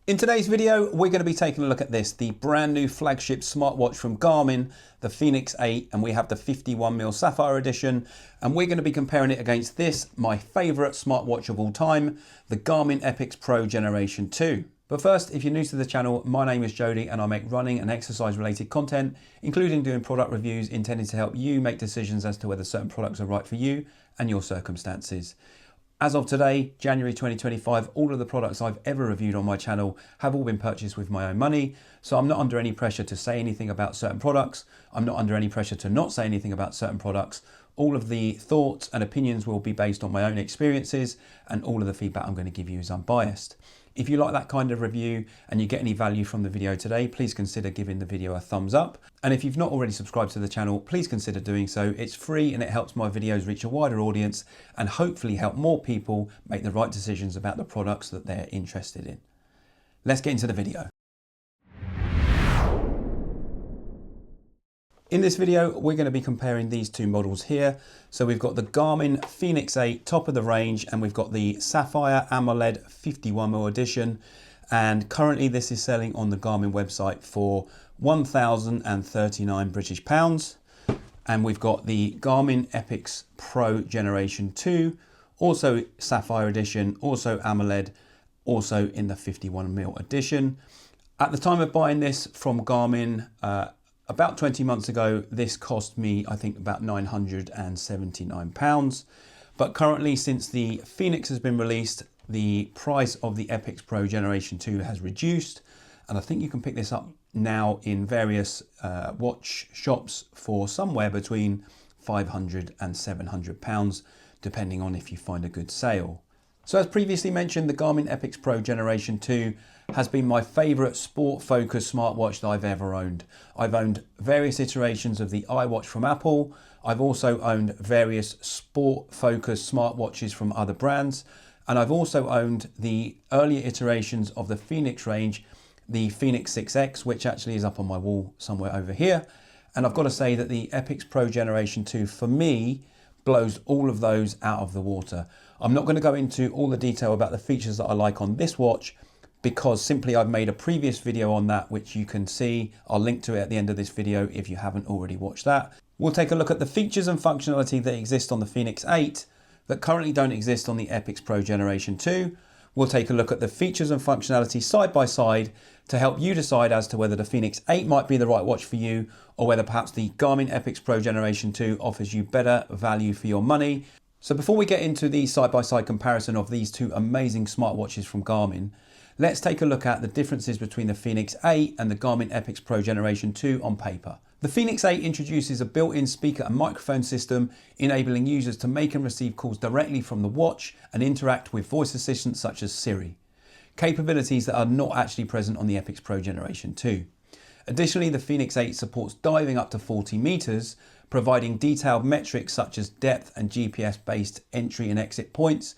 In today's video, we're going to be taking a look at this, the brand new flagship smartwatch from Garmin, the Fenix 8, and we have the 51mm Sapphire edition, and we're going to be comparing it against this, my favorite smartwatch of all time, the Garmin Epix Pro Generation 2. But first, if you're new to the channel, my name is Jody and I make running and exercise related content, including doing product reviews intended to help you make decisions as to whether certain products are right for you and your circumstances. As of today, January 2025, all of the products I've ever reviewed on my channel have all been purchased with my own money, so I'm not under any pressure to say anything about certain products. I'm not under any pressure to not say anything about certain products. All of the thoughts and opinions will be based on my own experiences, and all of the feedback I'm going to give you is unbiased. If you like that kind of review and you get any value from the video today, please consider giving the video a thumbs up. And if you've not already subscribed to the channel, please consider doing so. It's free and it helps my videos reach a wider audience and hopefully help more people make the right decisions about the products that they're interested in. Let's get into the video. In this video, we're going to be comparing these two models here. So we've got the Garmin Fenix 8 top of the range, and we've got the Sapphire AMOLED 51mm edition. And currently this is selling on the Garmin website for 1,039 British pounds. And we've got the Garmin Epix Pro Generation 2, also Sapphire edition, also AMOLED, also in the 51mm edition. At the time of buying this from Garmin, about 20 months ago, this cost me, I think, about £979. But currently, since the Fenix has been released, the price of the Epix Pro Generation 2 has reduced. And I think you can pick this up now in various watch shops for somewhere between £500 and £700, depending on if you find a good sale. So as previously mentioned, the Garmin Epix Pro Generation 2 has been my favorite sport-focused smartwatch that I've ever owned. I've owned various iterations of the iWatch from Apple. I've also owned various sport-focused smartwatches from other brands. And I've also owned the earlier iterations of the Fenix range, the Fenix 6X, which actually is up on my wall somewhere over here. And I've got to say that the Epix Pro Generation 2, for me, blows all of those out of the water. I'm not going to go into all the detail about the features that I like on this watch, because simply I've made a previous video on that, which you can see. I'll link to it at the end of this video if you haven't already watched that. We'll take a look at the features and functionality that exist on the Fenix 8 that currently don't exist on the Epix Pro Generation 2. We'll take a look at the features and functionality side by side to help you decide as to whether the Fenix 8 might be the right watch for you, or whether perhaps the Garmin Epix Pro Generation 2 offers you better value for your money. So before we get into the side-by-side comparison of these two amazing smartwatches from Garmin, let's take a look at the differences between the Fenix 8 and the Garmin Epix Pro Generation 2 on paper. The Fenix 8 introduces a built-in speaker and microphone system, enabling users to make and receive calls directly from the watch and interact with voice assistants such as Siri, capabilities that are not actually present on the Epix Pro Generation 2. Additionally, the Fenix 8 supports diving up to 40 meters, providing detailed metrics such as depth and GPS-based entry and exit points,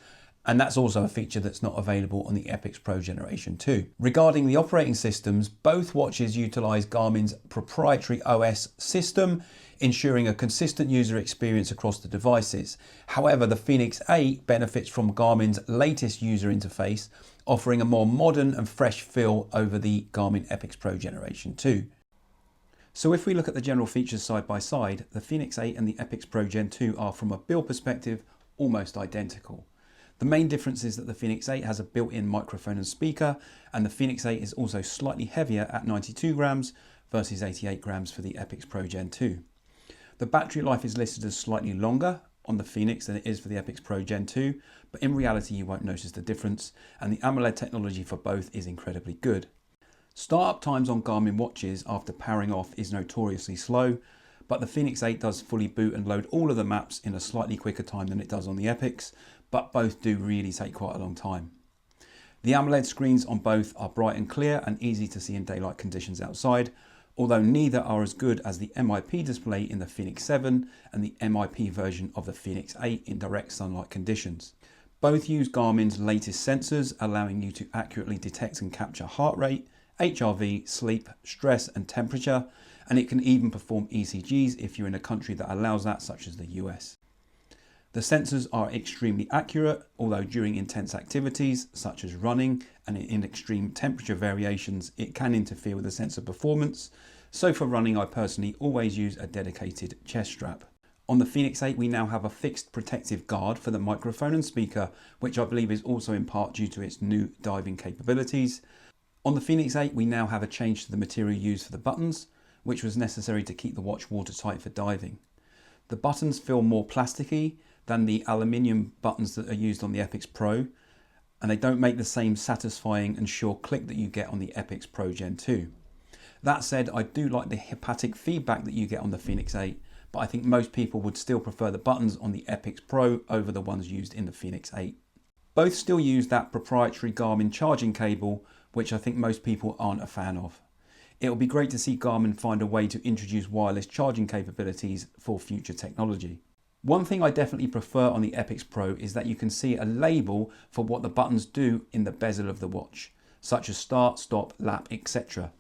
and that's also a feature that's not available on the Epix Pro Generation 2. Regarding the operating systems, both watches utilize Garmin's proprietary OS system, ensuring a consistent user experience across the devices. However, the Fenix 8 benefits from Garmin's latest user interface, offering a more modern and fresh feel over the Garmin Epix Pro Generation 2. So if we look at the general features side by side, the Fenix 8 and the Epix Pro Gen 2 are, from a build perspective, almost identical. The main difference is that the Fenix 8 has a built-in microphone and speaker, and the Fenix 8 is also slightly heavier at 92 grams versus 88 grams for the Epix Pro Gen 2. The battery life is listed as slightly longer on the Fenix than it is for the Epix Pro Gen 2, but in reality you won't notice the difference, and the AMOLED technology for both is incredibly good. Startup times on Garmin watches after powering off is notoriously slow, but the Fenix 8 does fully boot and load all of the maps in a slightly quicker time than it does on the Epix, but both do really take quite a long time. The AMOLED screens on both are bright and clear and easy to see in daylight conditions outside, although neither are as good as the MIP display in the Fenix 7 and the MIP version of the Fenix 8 in direct sunlight conditions. Both use Garmin's latest sensors, allowing you to accurately detect and capture heart rate, HRV, sleep, stress and temperature, and it can even perform ECGs if you're in a country that allows that, such as the US. The sensors are extremely accurate, although during intense activities such as running and in extreme temperature variations, it can interfere with the sensor performance. So for running, I personally always use a dedicated chest strap. On the Fenix 8, we now have a fixed protective guard for the microphone and speaker, which I believe is also in part due to its new diving capabilities. On the Fenix 8, we now have a change to the material used for the buttons, which was necessary to keep the watch watertight for diving. The buttons feel more plasticky than the aluminium buttons that are used on the Epix Pro, and they don't make the same satisfying and sure click that you get on the Epix Pro Gen 2. That said, I do like the haptic feedback that you get on the Fenix 8, but I think most people would still prefer the buttons on the Epix Pro over the ones used in the Fenix 8. Both still use that proprietary Garmin charging cable, which I think most people aren't a fan of. It will be great to see Garmin find a way to introduce wireless charging capabilities for future technology. One thing I definitely prefer on the Epix Pro is that you can see a label for what the buttons do in the bezel of the watch, such as start, stop, lap, etc.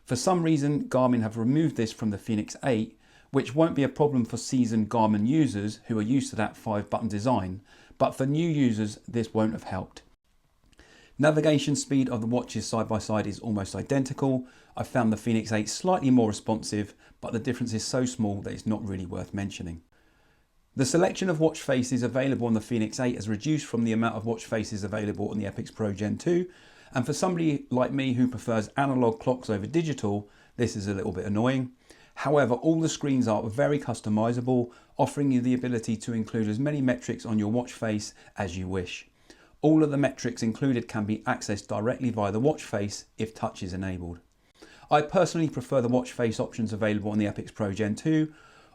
For some reason, Garmin have removed this from the Fenix 8, which won't be a problem for seasoned Garmin users who are used to that 5-button design, but for new users, this won't have helped. Navigation speed of the watches side by side is almost identical. I found the Fenix 8 slightly more responsive, but the difference is so small that it's not really worth mentioning. The selection of watch faces available on the Fenix 8 has reduced from the amount of watch faces available on the Epix Pro Gen 2, and for somebody like me who prefers analog clocks over digital, this is a little bit annoying. However, all the screens are very customizable, offering you the ability to include as many metrics on your watch face as you wish. All of the metrics included can be accessed directly via the watch face if touch is enabled. I personally prefer the watch face options available on the Epix Pro Gen 2,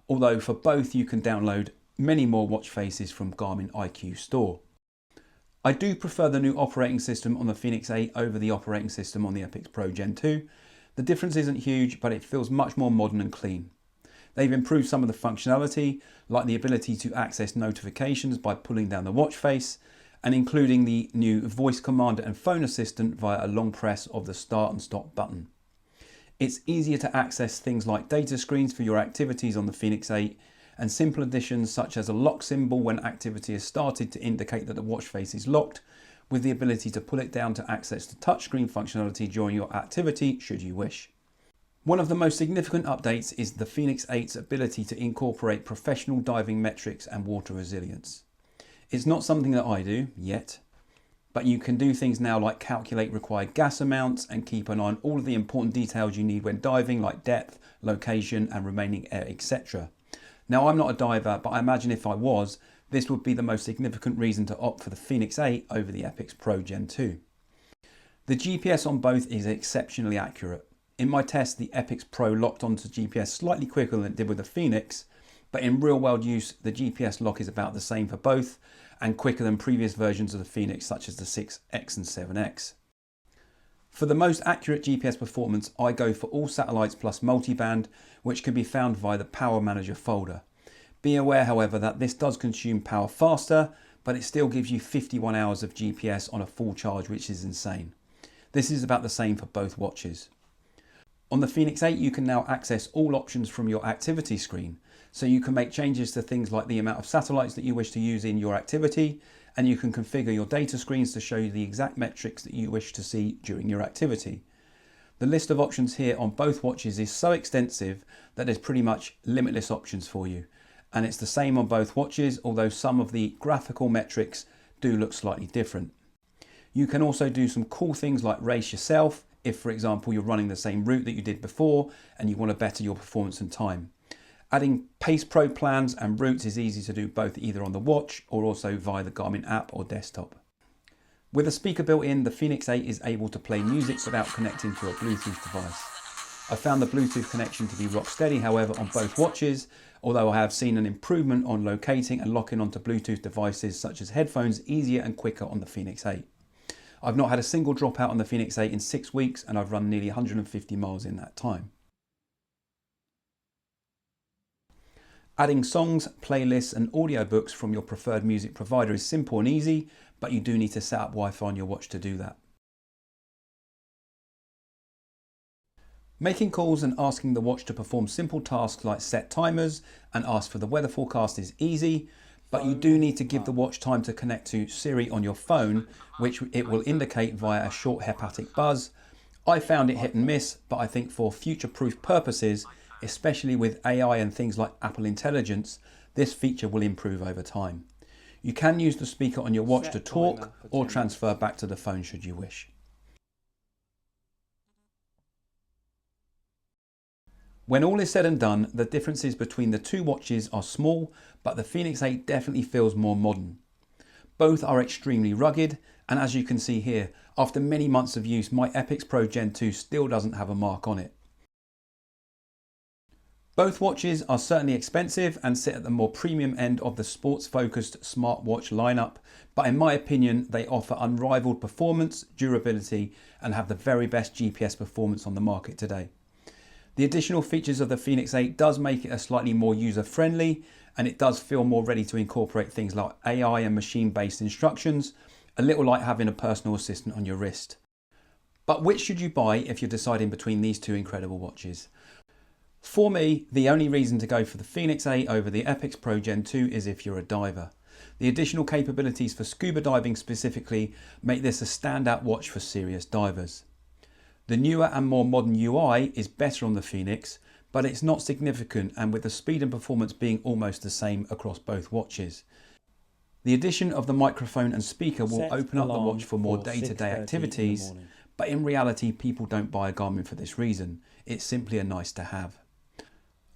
although for both you can download many more watch faces from Garmin iQ Store. I do prefer the new operating system on the Fenix 8 over the operating system on the Epix Pro Gen 2. The difference isn't huge, but it feels much more modern and clean. They've improved some of the functionality, like the ability to access notifications by pulling down the watch face, and including the new voice commander and phone assistant via a long press of the start and stop button. It's easier to access things like data screens for your activities on the Fenix 8, and simple additions such as a lock symbol when activity is started to indicate that the watch face is locked, with the ability to pull it down to access the touchscreen functionality during your activity should you wish. One of the most significant updates is the Fenix 8's ability to incorporate professional diving metrics and water resilience. It's not something that I do yet, but you can do things now like calculate required gas amounts and keep an eye on all of the important details you need when diving, like depth, location and remaining air, etc. Now, I'm not a diver, but I imagine if I was, this would be the most significant reason to opt for the Fenix 8 over the Epix Pro Gen 2. The GPS on both is exceptionally accurate. In my test, the Epix Pro locked onto GPS slightly quicker than it did with the Fenix, but in real world use, the GPS lock is about the same for both and quicker than previous versions of the Fenix, such as the 6X and 7X. For the most accurate GPS performance, I go for all satellites plus multiband, which can be found via the Power Manager folder. Be aware, however, that this does consume power faster, but it still gives you 51 hours of GPS on a full charge, which is insane. This is about the same for both watches. On the Fenix 8, you can now access all options from your activity screen. So you can make changes to things like the amount of satellites that you wish to use in your activity, and you can configure your data screens to show you the exact metrics that you wish to see during your activity. The list of options here on both watches is so extensive that there's pretty much limitless options for you. And it's the same on both watches, although some of the graphical metrics do look slightly different. You can also do some cool things like race yourself, if for example you're running the same route that you did before and you want to better your performance and time. Adding Pace Pro plans and routes is easy to do both either on the watch or also via the Garmin app or desktop. With a speaker built in, the Fenix 8 is able to play music without connecting to a Bluetooth device. I found the Bluetooth connection to be rock steady, however, on both watches, although I have seen an improvement on locating and locking onto Bluetooth devices such as headphones easier and quicker on the Fenix 8. I've not had a single dropout on the Fenix 8 in 6 weeks, and I've run nearly 150 miles in that time. Adding songs, playlists and audiobooks from your preferred music provider is simple and easy, but you do need to set up Wi-Fi on your watch to do that. Making calls and asking the watch to perform simple tasks like set timers and ask for the weather forecast is easy, but you do need to give the watch time to connect to Siri on your phone, which it will indicate via a short hepatic buzz. I found it hit and miss, but I think for future-proof purposes, especially with AI and things like Apple Intelligence, this feature will improve over time. You can use the speaker on your watch to talk or transfer back to the phone should you wish. When all is said and done, the differences between the two watches are small, but the Fenix 8 definitely feels more modern. Both are extremely rugged, and as you can see here, after many months of use, my Epix Pro Gen 2 still doesn't have a mark on it. Both watches are certainly expensive and sit at the more premium end of the sports-focused smartwatch lineup, but in my opinion, they offer unrivaled performance, durability, and have the very best GPS performance on the market today. The additional features of the Fenix 8 does make it a slightly more user-friendly, and it does feel more ready to incorporate things like AI and machine-based instructions, a little like having a personal assistant on your wrist. But which should you buy if you're deciding between these two incredible watches? For me, the only reason to go for the Fenix 8 over the Epix Pro Gen 2 is if you're a diver. The additional capabilities for scuba diving specifically make this a standout watch for serious divers. The newer and more modern UI is better on the Fenix, but it's not significant, and with the speed and performance being almost the same across both watches. The addition of the microphone and speaker will open up the watch for more day-to-day activities, but in reality people don't buy a Garmin for this reason. It's simply a nice to have.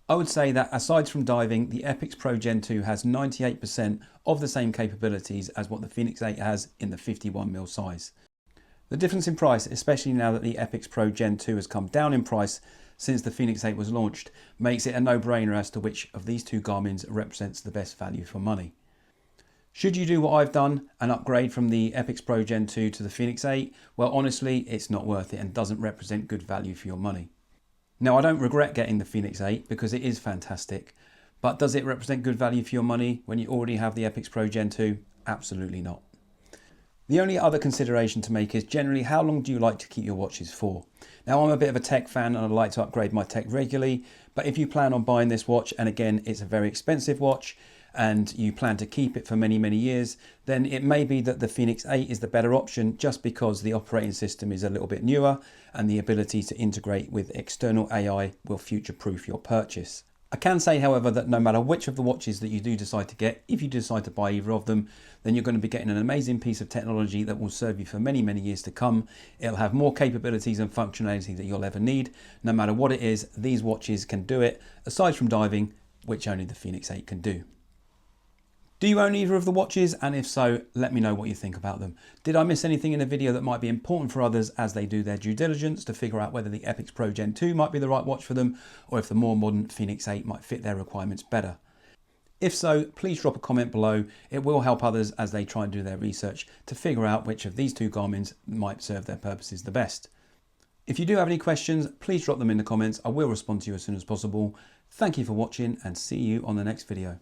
I would say that aside from diving, the Epix Pro Gen 2 has 98% of the same capabilities as what the Fenix 8 has in the 51mm size. The difference in price, especially now that the Epix Pro Gen 2 has come down in price since the Fenix 8 was launched, makes it a no-brainer as to which of these two Garmins represents the best value for money. Should you do what I've done and upgrade from the Epix Pro Gen 2 to the Fenix 8, well honestly it's not worth it and doesn't represent good value for your money. Now I don't regret getting the Fenix 8 because it is fantastic, but does it represent good value for your money when you already have the Epix Pro Gen 2? Absolutely not. The only other consideration to make is generally how long do you like to keep your watches for? Now I'm a bit of a tech fan and I like to upgrade my tech regularly, but if you plan on buying this watch, and again it's a very expensive watch, and you plan to keep it for many years, then it may be that the Fenix 8 is the better option just because the operating system is a little bit newer and the ability to integrate with external AI will future-proof your purchase. I can say, however, that no matter which of the watches that you do decide to get, if you decide to buy either of them, then you're going to be getting an amazing piece of technology that will serve you for many years to come. It'll have more capabilities and functionality that you'll ever need. No matter what it is, these watches can do it, aside from diving, which only the Fenix 8 can do. Do you own either of the watches? And if so, let me know what you think about them. Did I miss anything in the video that might be important for others as they do their due diligence to figure out whether the Epix Pro Gen 2 might be the right watch for them, or if the more modern Fenix 8 might fit their requirements better? If so, please drop a comment below. It will help others as they try and do their research to figure out which of these two Garmins might serve their purposes the best. If you do have any questions, please drop them in the comments. I will respond to you as soon as possible. Thank you for watching and see you on the next video.